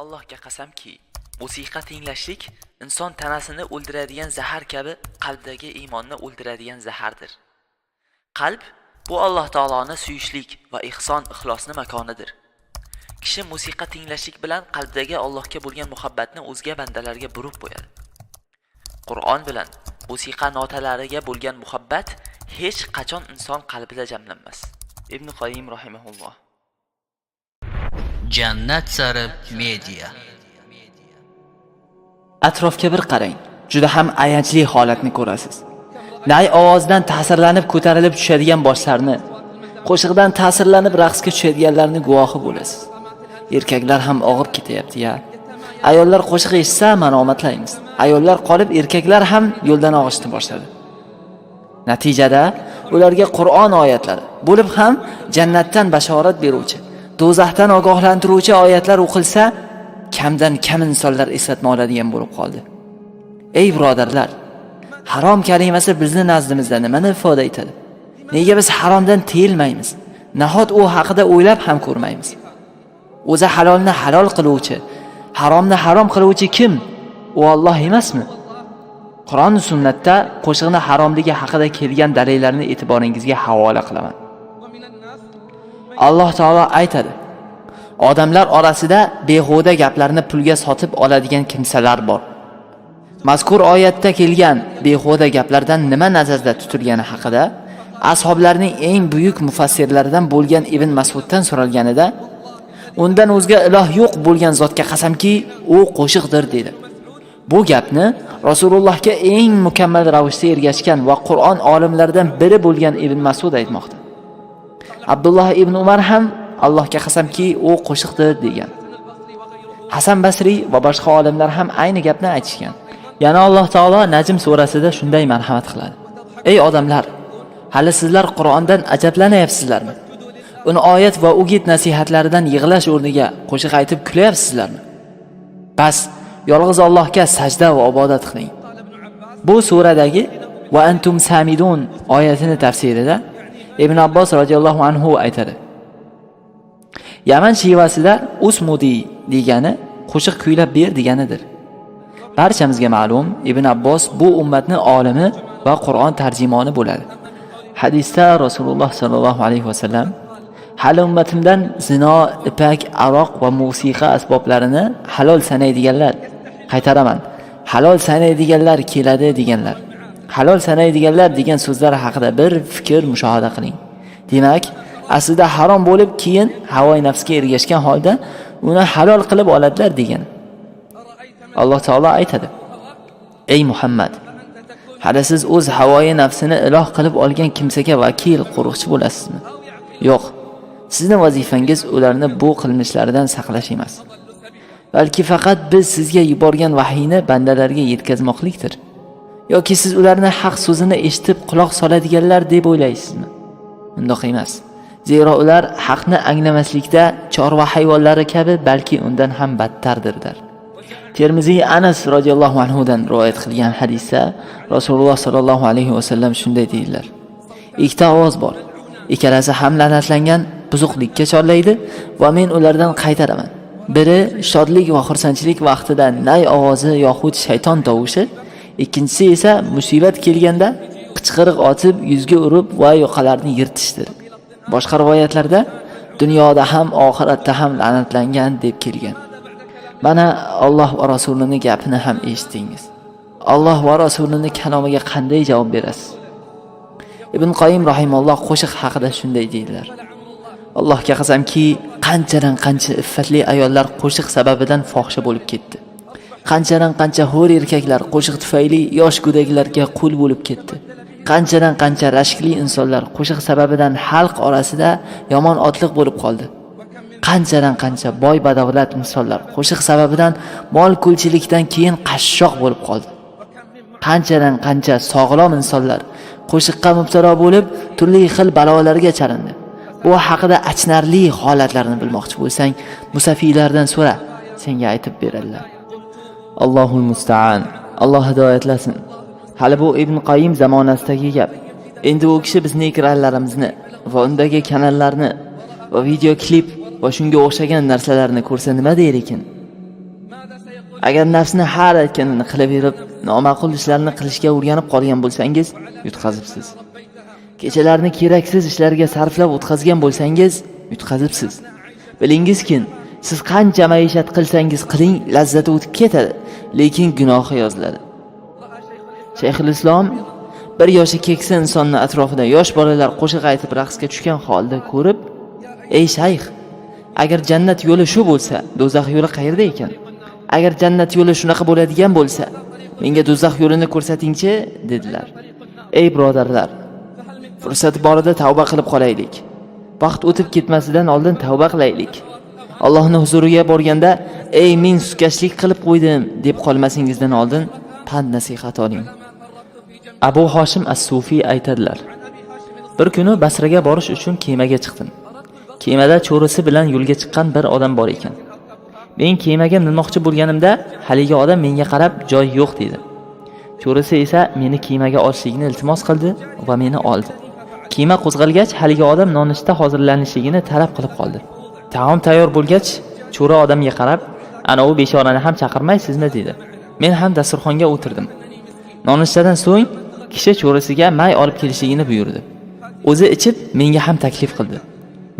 Allohga qasamki, musiqa tinglashlik inson tanasini o'ldiradigan zahar kabi qalbdagi iymonni o'ldiradigan zahardir. Qalb bu Alloh taoloning suyishlik va ixlosni makonidir. Kishi musiqa tinglashlik bilan qalbdagi Allohga bo'lgan muhabbatni o'zga bandalarga burib qo'yadi. Qur'on bilan musiqa notalariga bo'lgan muhabbat hech qachon inson qalbida jamlanmas. Ibn Qoyyim rahimahulloh. Jannat sari media. Atrofga bir qarang. Juda ham ayanchli holatni ko'rasiz. Nay ovozdan ta'sirlanib ko'tarilib tushadigan boshlarni, qo'shiqdan ta'sirlanib raqsga tushadiganlarni guvohi bo'lasiz. Erkaklar ham og'ib ketyapti-ya. Ayollar qo'shiq eshitsa manomatlaymiz. Ayollar qolib, erkaklar ham yo'ldan og'ishni boshladi. Natijada ularga Qur'on oyatlari bo'lib ham jannatdan bashorat beruvchi, do'zaxdan ogohlantiruvchi oyatlar o'qilsa, kamdan kam insonlar eslatma oladigan bo'lib qoldi. Ey birodarlar, harom kalimasi bizni nazdimizda nimani ifoda etadi? Nega biz haromdan tiyilmaymiz? Nahot u haqida o'ylab ham ko'rmaymiz? O'zi halolni halol qiluvchi, haromni harom qiluvchi kim? U Alloh emasmi? Qur'on va sunnatda qo'shiqni haromligi haqida kelgan dalillarni e'tiboringizga havola qilaman. Alloh taolo aytadi: odamlar orasida behuda gaplarni pulga sotib oladigan kimsalar bor. Mazkur oyatda kelgan behuda gaplardan nima nazarda tutilgani haqida ashoblarning eng buyuk mufassirlaridan bo'lgan Ibn Mas'uddan so'ralganida, undan o'zga iloh yo'q bo'lgan zotga qasamki, u qo'shiqdir dedi. Bu gapni Rasulullohga eng mukammal ravishda ergashgan va Qur'on olimlaridan biri bo'lgan Ibn Mas'ud aytmoqda. Abdulloh ibn Umar ham Allohga qasamki, u qo'shiqdir degan. Hasan Basri va boshqa olimlar ham ayni gapni aytishgan. Yana Alloh taolo Najm surasida shunday marhamat qiladi: ey odamlar, hali sizlar Qur'ondan ajablanyapsizlarmi? Uni oyat va o'git nasihatlaridan yig'lash o'rniga qo'shiq aytib kulyapsizlarmi? Bas, yolg'iz Allohga sajda va ibodat qiling. Bu suradagi va antum samidun oyatini tafsirida Ibn Abbos radhiyallohu anhu aytadi: Yaman shivasida usmudi degani qo'shiq kuylab ber deganidir. Barchamizga ma'lum, Ibn Abbos bu ummatning olimi va Qur'on tarjimoni bo'ladi. Hadisda Rasululloh sallallohu alayhi va sallam hali ummatimdan zino, ipak, aroq va musiqa asboblarini halol sanaydiganlar, qaytaraman, halol sanaydiganlar keladi deganlar. Halol sanaydiganlar degan so'zlar haqida bir fikr mushohada qiling. Demak, aslida harom bo'lib, keyin havoy nafsga ergashgan holda uni halol qilib oladilar degan. Alloh taolo aytadi: ey Muhammad, hali siz o'z havoyi nafsini iloh qilib olgan kimsaga vakil, qo'riqchi bo'lasizmi? Yo'q. Sizning vazifangiz ularni bu qilmishlaridan saqlash emas. Balki faqat biz sizga yuborgan vahiyni bandalarga yetkazmoqlikdir. Yoki siz ularni haq so'zini eshitib quloq soladiganlar deb o'ylaysizmi? Undoq emas. Zero ular haqni anglamaslikda chorva hayvonlari kabi, balki undan ham battardirlar. Termiziy Anas radhiyallohu anhu dan rivoyat qilgan hadisda Rasululloh sallallohu alayhi va sallam shunday deydilar: ikkita ovoz bor. Ikkalasi ham la'natlangan, buzuqlikka chorlaydi va men ulardan qaytaraman. Biri shodlik va xursandchilik vaqtida nay ovozi yoxud shayton tovushi, ikkinchisi esa musibat kelganda qichqiriq otib, yuzga urib va yoqalarni yirtishdir. Boshqa rivoyatlarda dunyoda ham oxiratda ham la'natlangan deb kelgan. Mana Alloh va Rasulining gapini ham eshitdingiz. Alloh va Rasulining kalomiga qanday javob berasiz? Ibn Qoyyim rahimahulloh qo'shiq haqida shunday deydilar: Allohga qasamki, qancha iffatli ayollar qo'shiq sababidan fohisha bo'lib ketdi. Qancha ho'r erkaklar qo'shiq tufayli yosh go'daklarga qul bo'lib ketdi. Qancha rashkli insonlar qo'shiq sababidan xalq orasida yomon otliq bo'lib qoldi. Qancha boy badavlat insonlar qo'shiq sababidan mol kulchilikdan keyin qashshoq bo'lib qoldi. Qancha sog'lom insonlar qo'shiqqa mubtalo bo'lib turli xil balolarga chalindi. Bu haqida achinarli holatlarni bilmoqchi bo'lsang, musafiylardan so'ra, senga aytib beradilar. Allohul musta'an. Alloh hidoyatlasin. Hali bu Ibn Qoyyim zamonasidagi gap. Endi u kishi bizning ekranlarimizni va undagi kanallarni va video klip va shunga o'xshagan narsalarni ko'rsa nima der ekan? Agar nafsni har aytganini qilaverib, noma'qul ishlarni qilishga o'rganib qolgan bo'lsangiz, yutqazibsiz. Kechalarni keraksiz ishlarga sarflab o'tkazgan bo'lsangiz, yutqazibsiz. Bilingizki, siz qancha maishat qilsangiz qiling, lazzati o'tib ketadi, lekin gunohi yoziladi. Shayxul Islom bir yoshi keksa insonni atrofida yosh bolalar qo'shiq aytib raqsga tushgan holda ko'rib, "Ey shayx, agar jannat yo'li shu bo'lsa, do'zax yo'li qayerda ekan? Agar jannat yo'li shunaqa bo'ladigan bo'lsa, menga do'zax yo'lini ko'rsating-chi?" dedilar. Ey birodarlar, fursat borida tavba qilib qolaylik. Vaqt o'tib ketmasidan oldin tavba qilaylik. Allohning huzuriga borganda, "Ey men suskashlik qilib qo'ydim" deb qolmasingizdan oldin pand nasihat oling. Abu Hoshim as-Sufi aytadilar: Bir kuni Basraga borish uchun kemaga chiqdim. Kemada cho'risi bilan yo'lga chiqqan bir odam bor ekan. Men kemaga minmoqchi bo'lganimda, haligi odam menga qarab, "Joy yo'q" dedi. Cho'risi esa meni kemaga olishligini iltimos qildi va meni oldi. Kema qo'zg'algach, haligi odam nonushta hozirlanishligini talab qilib qoldi. Taom tayyor bo'lgach, cho'ra odamga qarab, "Ana u beshorani ham chaqirmaysizmi?" dedi. Men ham dasturxonga o'tirdim. Nonushtadan so'ng kishi cho'risiga may olib kelishligini buyurdi. O'zi ichib menga ham taklif qildi.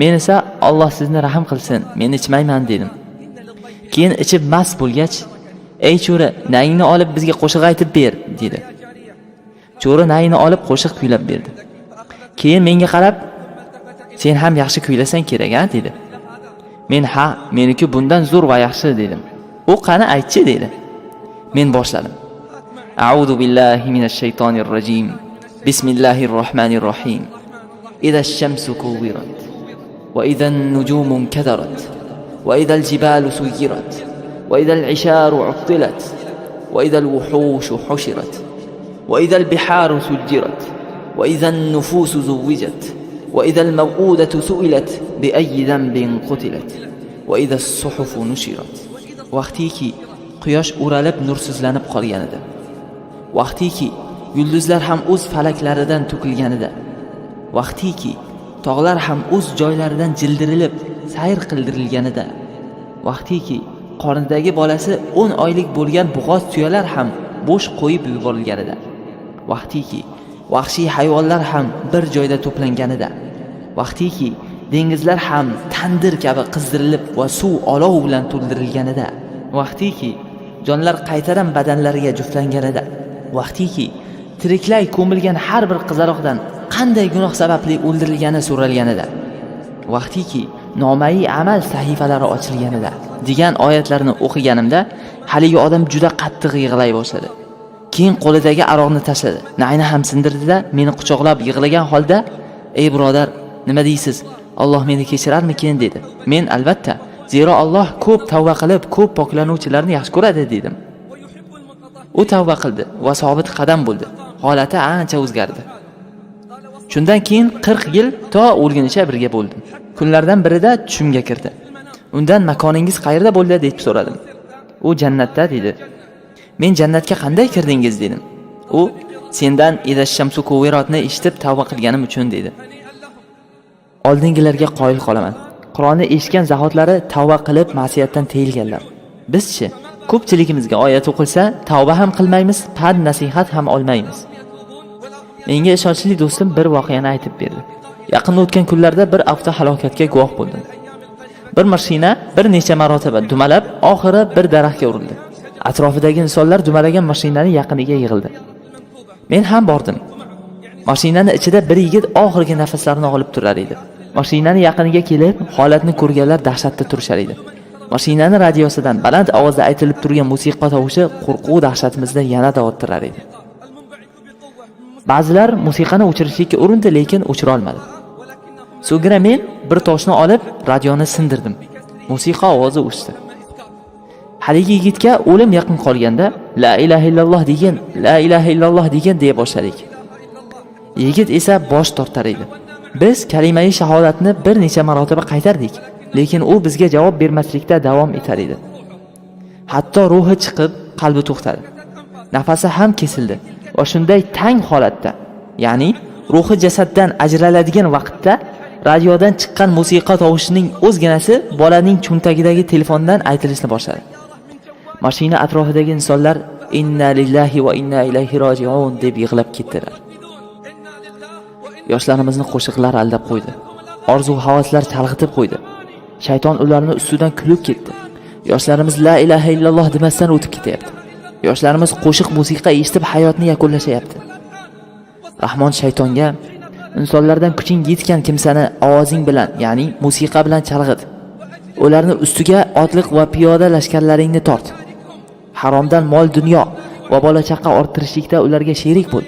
Men esa "Alloh sizni rahim qilsin, men ichmayman" dedim. Keyin ichib mast bo'lgach, "Ey cho'ra, nayingni olib bizga qo'shiq aytib ber" dedi. Cho'ra nayini olib qo'shiq kuylab berdi. Keyin menga qarab, "Sen ham yaxshi kuylasan kerak-a?" dedi. Men "Ha, meniki bundan zo'r va yaxshi" dedim. U "Qani aytchi" dedi. Men boshladim. A'udhu billahi minash shaytonir rajim. Bismillahir rohmanir rohim. Idhash-shamsu kuwirat wa idhan-nujumu inkadarat wa idhal-jibalu suyirat wa idhal-'isharu 'uttilat wa idhal-wuhushu hushirat wa idhal-biharu sujjirat wa idhan-nufusu zuwijat wa idhal-maw'udatu su'ilat bi ayyi dhanbin qutilat wa idhas-suhufu nushirat. Vaqtiki quyosh o'ralib nursizlanib qolganida, vaqtiki yulduzlar ham o'z falaklaridan to'kilganida, vaqtiki tog'lar ham o'z joylaridan jildirilib sayr qildirilganida, vaqtiki qornidagi bolasi 10 oylik bo'lgan bug'oz tuyalar ham bo'sh qo'yib yuborilganida, vaqtiki vahshiy hayvonlar ham bir joyda to'planganida, vaqtiki dengizlar ham tandir kabi qizdirilib va suv olov bilan to'ldirilganida, vaqtiki jonlar qaytadan badanlariga juftlanganida, vaqtiki tiriklay ko'milgan har bir qizaloqdan qanday gunoh sababli o'ldirilgani so'ralganida, vaqtiki nomai amal sahifalari ochilganida degan oyatlarni o'qiganimda, haligi odam juda qattiq yig'lay boshladi. Keyin qo'lidagi aroqni tashladi, nayni ham sindirdi-da, meni quchoqlab yig'lagan holda, "Ey birodar, nima deysiz? Alloh meni kechirarmikin?" dedi. Men albatta, zero Alloh ko'p tavba qilib, ko'p poklanuvchilarni yaxshi ko'radi dedim. U tavba qildi va sobit qadam bo'ldi. Holati ancha o'zgardi. Shundan keyin 40 yil to o'lgunicha birga bo'ldim. Kunlardan birida tushimga kirdi. Undan "Makoningiz qayerda bo'ldi?" deb so'radim. U "Jannatda" dedi. Men "Jannatga qanday kirdingiz?" dedim. U "Sendan Idhash-shamsu kuwiratni eshitib tavba qilganim uchun" dedi. Oldingilarga qoyil qolaman. Qur'onni eshitgan zahotlari tavba qilib ma'siyatdan tiyilganlar. Bizchi ko'pchiligimizga oyat o'qilsa, tavba ham qilmaymiz, pand nasihat ham olmaymiz. Menga ishonchli do'stim bir voqeani aytib berdi. Yaqin o'tgan kunlarda bir avtohalokatga guvoh bo'ldim. Bir mashina bir necha marotaba dumalab, oxiri bir daraxtga urildi. Atrofidagi insonlar dumalagan mashinaning yaqiniga yig'ildi. Men ham bordim. Mashinaning ichida bir yigit oxirgi nafaslarini olib turar edi. Mashinaning yaqiniga kelib, holatni ko'rganlar dahshatda turishar edi. Mashinaning radiosidan baland ovozda aytilib turgan musiqa tovushi qo'rquv dahshatimizda yanada orttirar edi. Ba'zilar musiqani o'chirishga urindi, lekin o'chira olmadi. So'ngra men bir toshni olib radioni sindirdim. Musiqa ovozi o'chdi. Haligi yigitga o'lim yaqin qolganda "La ilaha illalloh" degan, "La ilaha illalloh" degan deya boshladik. Yigit esa bosh tortar edi. Biz kalimai shahodatni bir necha marotaba qaytardik, lekin u bizga javob bermaslikda davom etar edi. Hatto ruhi chiqib, qalbi to'xtadi. Nafasi ham kesildi. Va shunday tang holatda, ya'ni ruhi jasaddan ajraladigan vaqtda radiodan chiqqan musiqa tovushining o'zginasi bolaning cho'ntagidagi telefondan aytilishni boshladi. Mashina atrofidagi insonlar inna lillahi va inna ilayhi roji'un deb yig'lab ketdilar. Yoshlarimizni qo'shiqlar aldab qo'ydi. Orzu-havaslar chalg'itib qo'ydi. Shayton ularni ustidan kulib ketdi. Yoshlarimiz la ilaha illalloh demasdan o'tib ketyapti. Yoshlarimiz qo'shiq musiqa eshitib hayotni yakunlashyapti. Rahmon shaytonga insonlardan kuching yetgan kimsani ovozing bilan, ya'ni musiqa bilan chalg'it. Ularni ustiga otliq va piyoda lashkarlaringni tort. Haromdan mol dunyo va bola chaqa orttirishlikda ularga sherik bo'l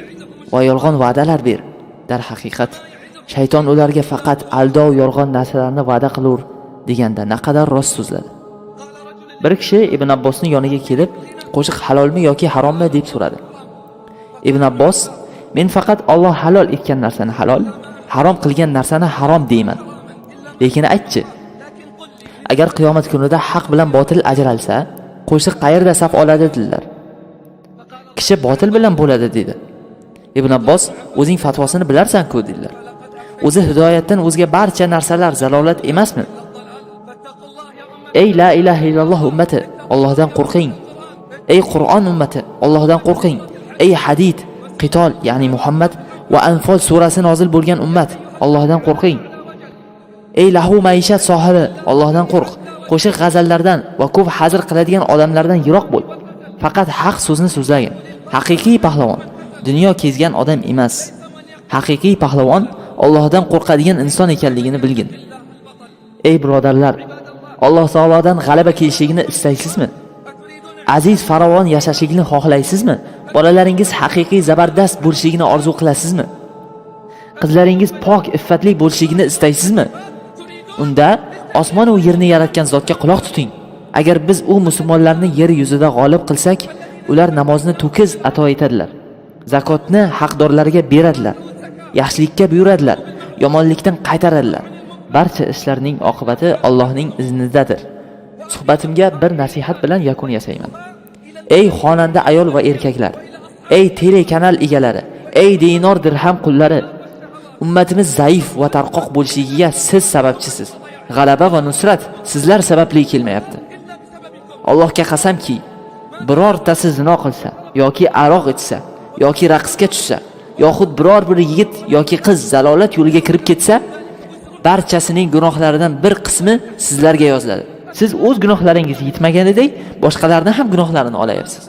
va yolg'on va'dalar ber. Dar haqiqat shayton ularga faqat aldov yolg'on narsalarni va'da qilur deganda naqadar rost so'zladi. Bir kishi Ibn Abbosning yoniga kelib, qo'shiq halolmi yoki harommi deb so'radi. Ibn Abbos: "Men faqat Alloh halol etgan narsani halol, harom qilgan narsani harom deyman. Lekin aytchi, agar qiyomat kunida haq bilan botil ajralsa, qo'shiq qayerda saf oladi?" dedilar. Kishi botil bilan bo'ladi dedi. Ibn Abbos: "O'zing fatvosini bilarsan-ku" dedilar. O'zi hidoyatdan o'zga barcha narsalar zalolat emasmi? Ey la ilaha illalloh ummati, Allohdan qo'rqing. Ey Qur'on ummati, Allohdan qo'rqing. Ey Hadid, Qitol, ya'ni Muhammad va Anfal surasi nozil bo'lgan ummat, Allohdan qo'rqing. Ey lahu maishat sohibi, Allohdan qo'rq. Qo'shiq g'azallardan va ko'p hazr qiladigan odamlardan yiroq bo'l. Faqat haq so'zni so'zlagin. Haqiqiy pahlavon dunyo kezgan odam emas. Haqiqiy pahlavon Allohdan qo'rqadigan inson ekanligini bilgin. Ey birodarlar, Alloh taolodan g'alaba kelishligini istaysizmi? Aziz farovon yashashligini xohlaysizmi? Bolalaringiz haqiqiy zabardast bo'lishligini orzu qilasizmi? Qizlaringiz pok, iffatli bo'lishligini istaysizmi? Unda osmon va yerni yaratgan zotga quloq tuting. Agar biz u musulmonlarni yer yuzida g'olib qilsak, ular namozni to'kiz ato etadilar. Zakotni haqdorlarga beradilar. Yaxshilikka buyuradilar, yomonlikdan qaytaradilar. Barcha ishlarning oqibati Allohning iznidadir. Suhbatimga bir nasihat bilan yakun yasayman. Ey xonanda ayol va erkaklar, ey telekanal egalari, ey dinor dirham qullari, ummatimiz zaif va tarqoq bo'lishligiga siz sababchisiz. G'alaba va nusrat sizlar sababli kelmayapti. Allohga qasamki, birortasi zino qilsa yoki aroq ichsa yoki raqsga tushsa, yoxud biror bir yigit yoki qiz zalolat yo'liga kirib ketsa, barchasining gunohlaridan bir qismi sizlarga yoziladi. Siz o'z gunohlaringiz yetmaganidek, boshqalarning ham gunohlarini olayapsiz.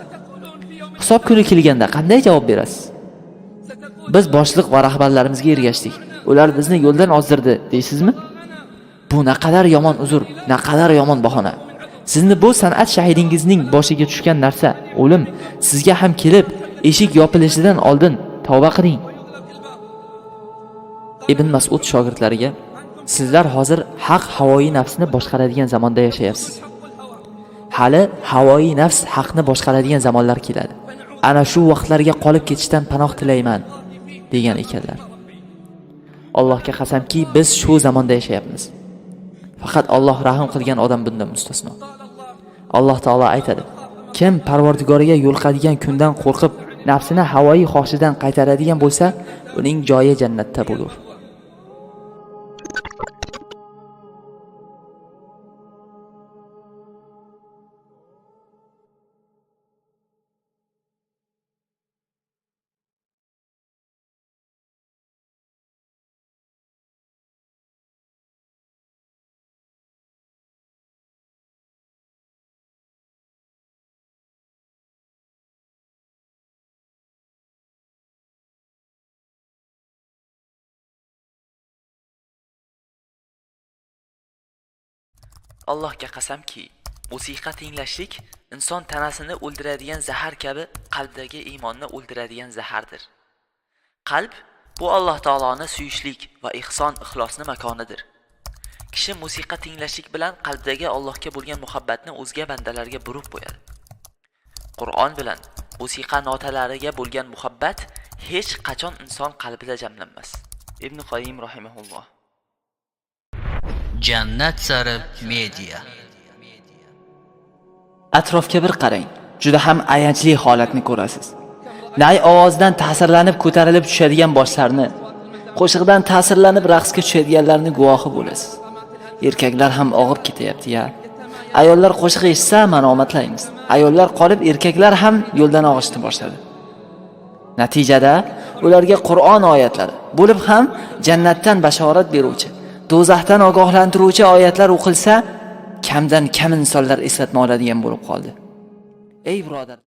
Hisob kuni kelganda qanday javob berasiz? Biz boshliq va rahbarlarimizga ergashdik. Ular bizni yo'ldan ozdirdi deysizmi? Bu naqadar yomon uzr, naqadar yomon bahona. Sizni bu san'at shahidingizning boshiga tushgan narsa, o'lim sizga ham kelib, eshik yopilishidan oldin tavba qiling. Ibn Mas'ud shogirdlariga: sizlar hozir haq havoyi nafsni boshqaradigan zamonda yashayapsiz. Hali havoyi nafs haqni boshqaradigan zamonlar keladi. Ana shu vaqtlarga qolib ketishdan panoh tilayman degan ekanlar. Allohga qasamki, biz shu zamonda yashayapmiz. Faqat Alloh rahim qilgan odam bundan mustasno. Alloh taolo aytadi: kim Parvardigoriga yo'liqadigan kundan qo'rqib, nafsini havoyi xohishidan qaytaradigan bo'lsa, uning joyi jannatda bo'lur. Allohga qasamki, musiqa tinglashlik inson tanasini o'ldiradigan zahar kabi qalbdagi iymonni o'ldiradigan zahardir. Qalb bu Alloh taoloni suyishlik va ixlosni makonidir. Kishi musiqa tinglashlik bilan qalbdagi Allohga bo'lgan muhabbatni o'zga bandalarga burib qo'yadi. Qur'on bilan musiqa notalariga bo'lgan muhabbat hech qachon inson qalbida jamlanmas. Ibn Qoyyim rahimahulloh. Jannat sari media. Atrofga bir qarang. Juda ham ayanchli holatni ko'rasiz. Nay ovozdan ta'sirlanib ko'tarilib tushadigan boshlarni, qo'shiqdan ta'sirlanib raqsga tushadiganlarni guvohi bo'lasiz. Erkaklar ham og'ib ketyapti-ya. ayollar qo'shiq eshitsa malomatlaymiz. Ayollar qolib, erkaklar ham yo'ldan og'ishni boshladi. Natijada ularga Qur'on oyatlari, bo'lib ham jannatdan bashorat beruvchi, do'zaxdan ogohlantiruvchi oyatlar o'qilsa, kamdan kam insonlar eslatma oladigan bo'lib qoldi. Ey birodar